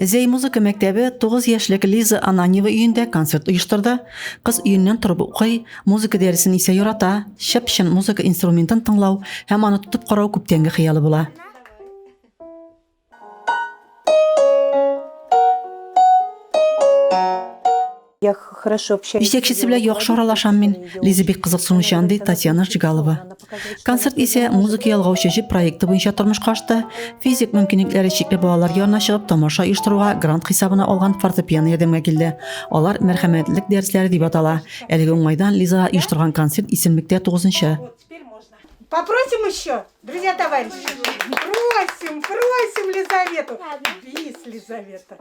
Зей музыка мәктәбе 9 яшьлек Лиза Ананьева өендә концерт оештырды. Кыз өеннән торып укый, музыка дәресен исә ярата, шәп-шән музыка инструментын тыңлау һәм аны тотып карау күптәнге хыялы була. Җитәкчесе белән яхшы аралашам мин, Лиза бик кызыксынучан ди Татьяна Жигалова. Концерт исә музыка ялгаучы җип проекты буенча тормышка ашты. Физик мөмкинлекләре чикле балалар янына чыгып тамаша оештыруга грант хисабына алган фортепиано ярдәмгә килде. Алар мәрхәмәтлек дәресләре дип атала. Әлеге уңайдан Лиза оештырган концерт исемлектә 9-нчы. Попросим еще, друзья, товарищи. Просим Лизавету. Бис, Лизавета.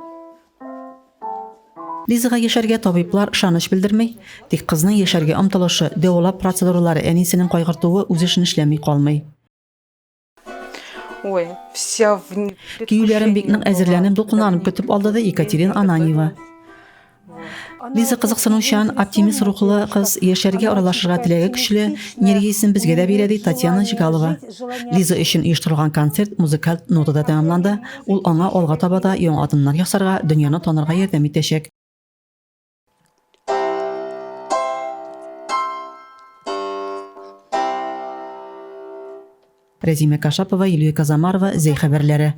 Лизага яшәргә табиблар ышаныч белдерми, тик кызның яшәргә омтылышы, дәвалап процедуралары әнисенең кайгыртуы үз эшен эшләми калмый. Киюләрен бик нык әзерләнеп, дулкынланып көтеп алды да Екатерина Ананьева. Лиза кызыксынучан, оптимист рухлы кыз, яшәргә аралашырга теләге көчле, энергиясен безгә дә бирә ди Татьяна Жигалова. Лиза өчен оештырылган концерт музыкаль нотада тәмамланды. Ул аңа алга таба да яңа адымнар ясарга, дөньяны танырга ярдәм итәчәк. Резима Кашапова, Юлия Казамарова, Зей хәбәрләре.